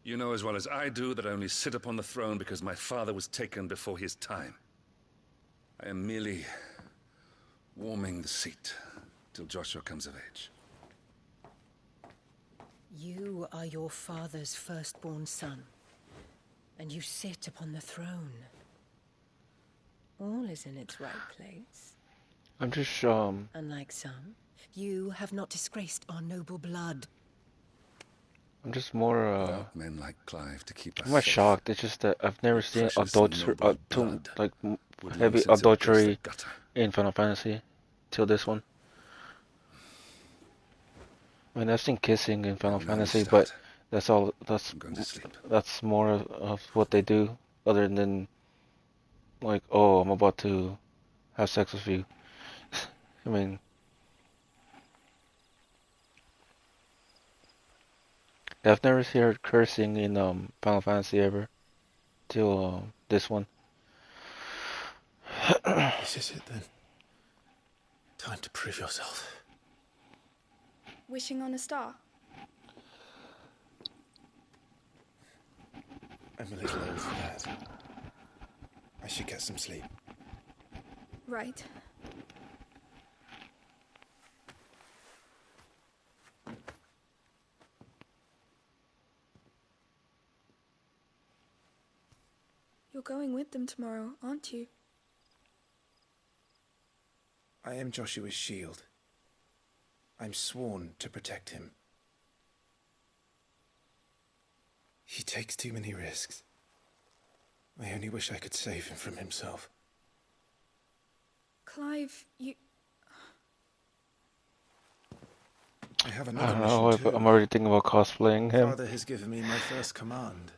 S14: You know as well as I do that I only sit upon the throne because my father was taken before his time. I am merely warming the seat till Joshua comes of age.
S11: You are your father's firstborn son, and you sit upon the throne. All is in its right place.
S1: I'm just,
S11: Unlike some, you have not disgraced our noble blood.
S1: I'm just more,
S14: Without men like Clive to keep us
S1: I'm not
S14: safe,
S1: shocked. It's just that I've never seen
S14: precious
S1: adultery,
S14: noble blood would long
S1: heavy
S14: since have graced the
S1: adultery
S14: gutter.
S1: in Final Fantasy till this one. I mean, I've seen kissing in Final Fantasy, but that's all. That's more of what they do, other than like, oh, I'm about to have sex with you. I mean, I've never heard cursing in Final Fantasy ever till this one.
S2: This is it then. Time to prove yourself.
S9: Wishing on a star?
S2: I'm a little old for that. I should get some sleep.
S9: Right. You're going with them tomorrow, aren't you?
S2: I am Joshua's shield. I'm sworn to protect him. He takes too many risks. I only wish I could save him from himself.
S9: Clive, you...
S2: I have
S1: I
S2: another
S1: don't
S2: mission
S1: know.
S2: too.
S1: I'm already thinking about cosplaying him.
S2: Father has given me my first command.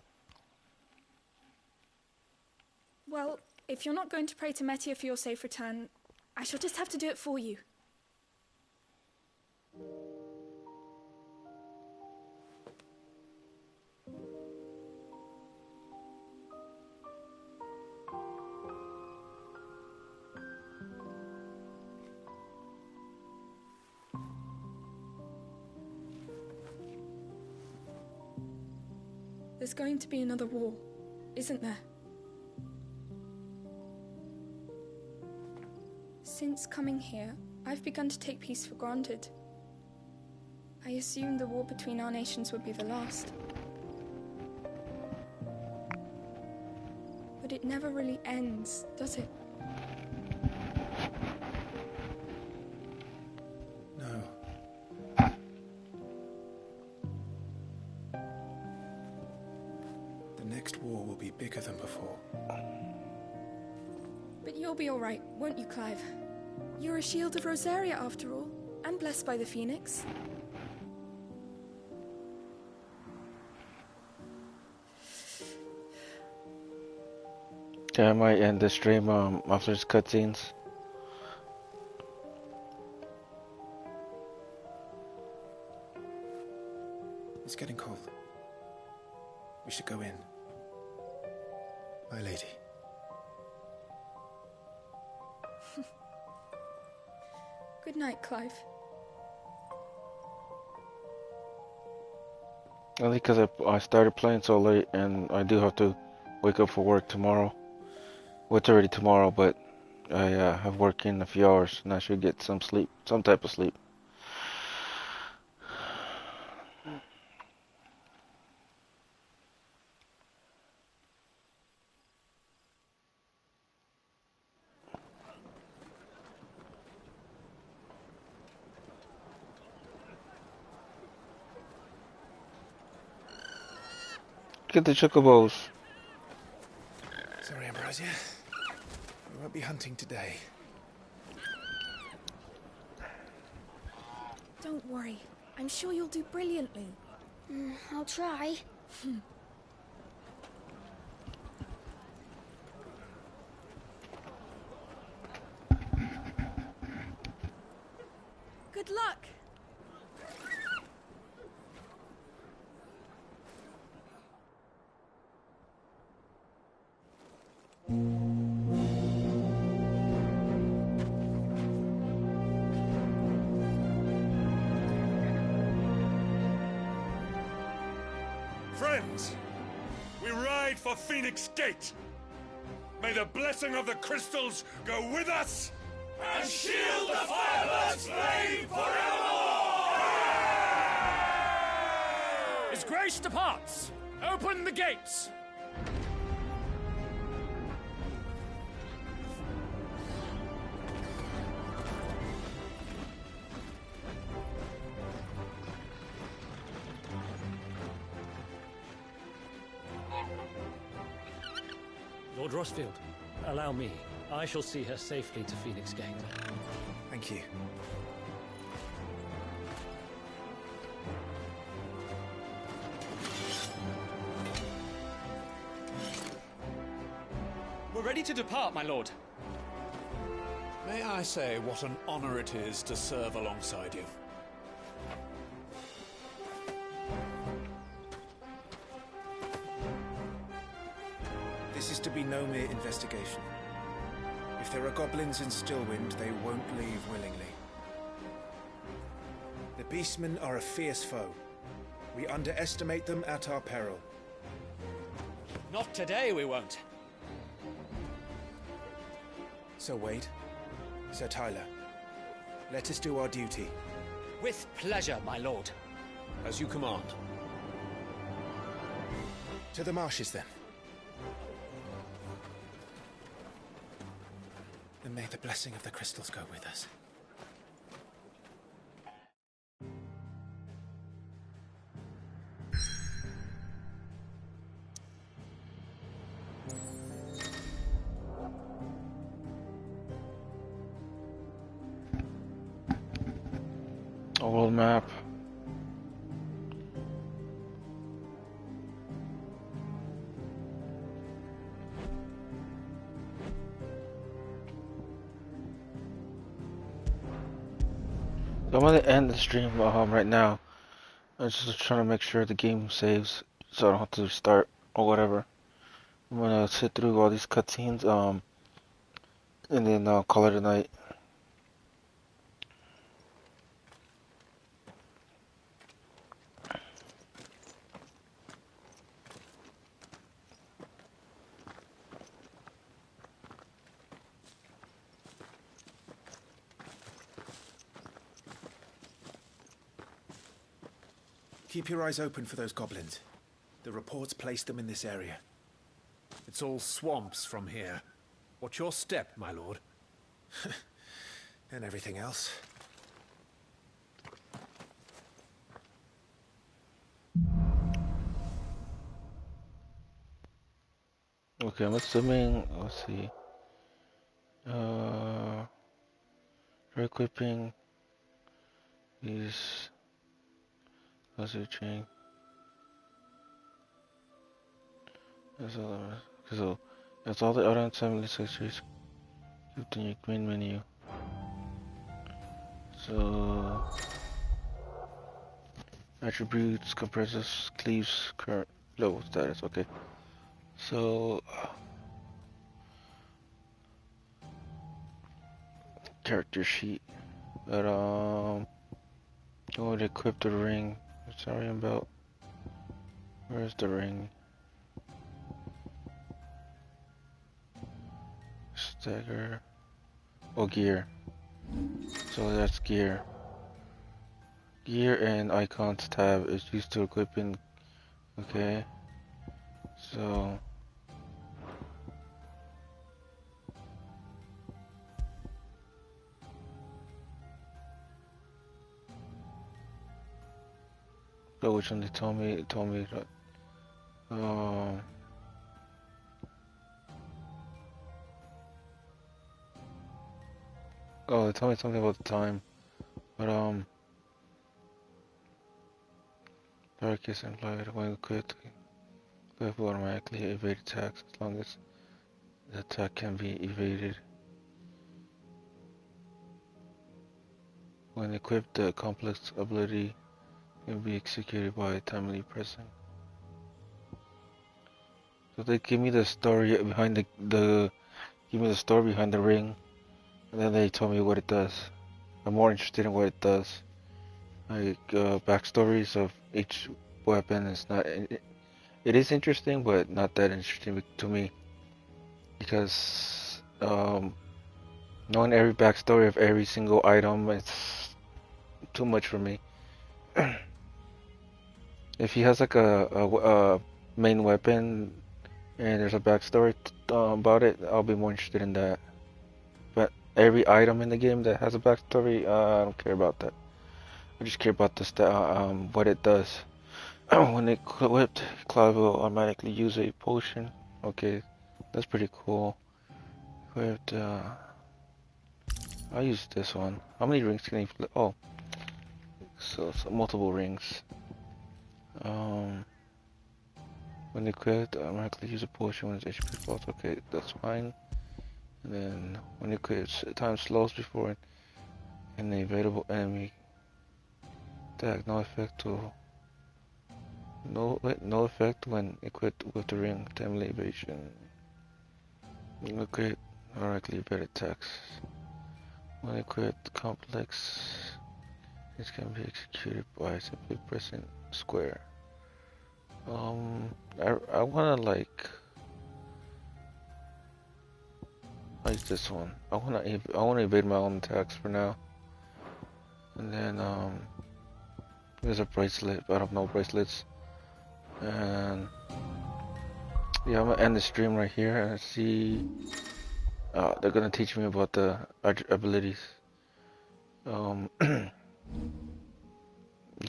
S9: Well, if you're not going to pray to Metia for your safe return, I shall just have to do it for you. There's going to be another war, isn't there? Since coming here, I've begun to take peace for granted. I assumed the war between our nations would be the last. But it never really ends, does it?
S2: No. The next war will be bigger than before.
S9: But you'll be all right, won't you, Clive? You're a shield of Rosaria, after all, and blessed by the Phoenix.
S1: Yeah, I might end the stream after this cutscenes.
S2: It's getting cold. We should go in. My lady.
S9: Good night, Clive.
S1: Only because I started playing so late, and I do have to wake up for work tomorrow. Well, it's already tomorrow, but I have work in a few hours, and I should get some sleep, some type of sleep. Get the chocobos.
S2: Sorry, Ambrosia. We won't be hunting today.
S9: Don't worry. I'm sure you'll do brilliantly.
S8: I'll try.
S9: Good luck!
S19: Friends, we ride for Phoenix Gate. May the blessing of the crystals go with us!
S4: And shield the Firebird's flame forevermore!
S15: His Grace departs! Open the gates!
S20: Lord Rosfield, allow me. I shall see her safely to Phoenix Gate.
S18: Thank you. We're ready to depart, my lord.
S2: May I say what an honor it is to serve alongside you?
S6: This is to be no mere investigation. If there are goblins in Stillwind, they won't leave willingly. The Beastmen are a fierce foe. We underestimate them at our peril.
S18: Not today, we won't.
S6: Sir Wade, Sir Tyler, let us do our duty.
S18: With pleasure, my lord.
S2: As you command.
S6: To the marshes, then. And may the blessing of the crystals go with us.
S1: A world map. So I'm gonna end the stream right now. I'm just trying to make sure the game saves so I don't have to restart or whatever. I'm gonna sit through all these cutscenes and then call it a night.
S6: Keep your eyes open for those goblins. The reports place them in this area.
S2: It's all swamps from here. What's your step, my lord?
S6: And everything else.
S1: Okay, I'm assuming, let's see. Equipping these laser chain. So that's all the other assembly accessories in your main menu. So attributes, compressors, cleaves, current low status. Okay. So character sheet. But go to equip the ring. Sorry about. Where's the ring? Stagger. Oh, gear. So that's gear. Gear and icons tab is used to equipping. Okay. So. So which one they told me? It told me that. Oh, they told me something about the time, but darkest implied when quickly will automatically evade attacks as long as the attack can be evaded. When equipped, the complex ability can be executed by timely pressing. So they give me the story behind give me the story behind the ring, and then they told me what it does. I'm more interested in what it does. Like backstories of each weapon is not. It is interesting, but not that interesting to me. because knowing every backstory of every single item, it's too much for me. If he has like a main weapon and there's a backstory about it, I'll be more interested in that. But every item in the game that has a backstory, I don't care about that. I just care about what it does. When equipped, Clive will automatically use a potion. Okay, that's pretty cool. Equipped, I'll use this one. How many rings can he flip? Oh, so multiple rings. When equipped, automatically use a potion when its HP falls. Okay, that's fine. And then when equipped, time slows before an available enemy attack. No effect when equipped with the ring. Timely evasion. Equipped directly evade attacks. When equipped, complex. This can be executed by simply pressing square. I wanna like this one. I wanna evade my own attacks for now. And then there's a bracelet, but I don't know bracelets. And yeah, I'm gonna end the stream right here and see. They're gonna teach me about the abilities.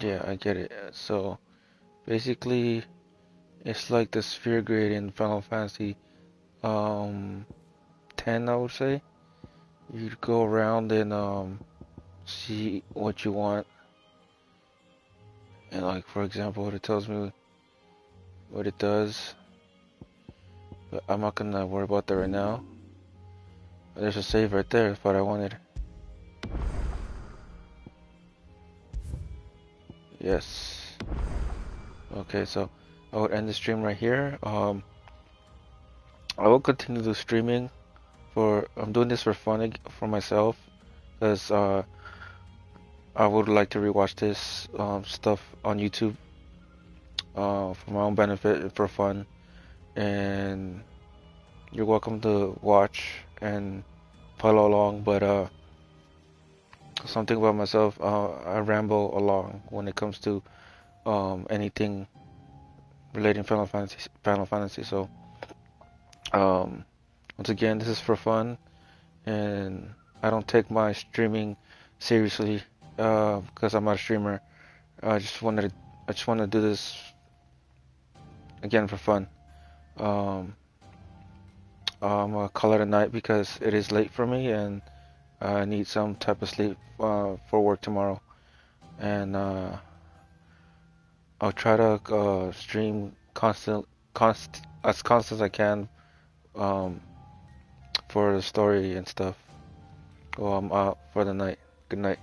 S1: Yeah, I get it. So basically, it's like the sphere grid in Final Fantasy 10, I would say. You go around and see what you want. And like, for example, it tells me what it does. But I'm not gonna worry about that right now. There's a save right there, that's what I wanted. Yes. Okay, so I would end the stream right here. I will continue the streaming I'm doing this for fun for myself, because I would like to rewatch this stuff on YouTube for my own benefit, for fun. And you're welcome to watch and follow along, but something about myself, I ramble along when it comes to anything relating Final Fantasy. So once again, this is for fun, and I don't take my streaming seriously because I'm not a streamer. I just want to do this again for fun. I'm gonna call it a night because it is late for me and I need some type of sleep for work tomorrow. And I'll try to stream as constant as I can for the story and stuff. Well, I'm out for the night. Good night.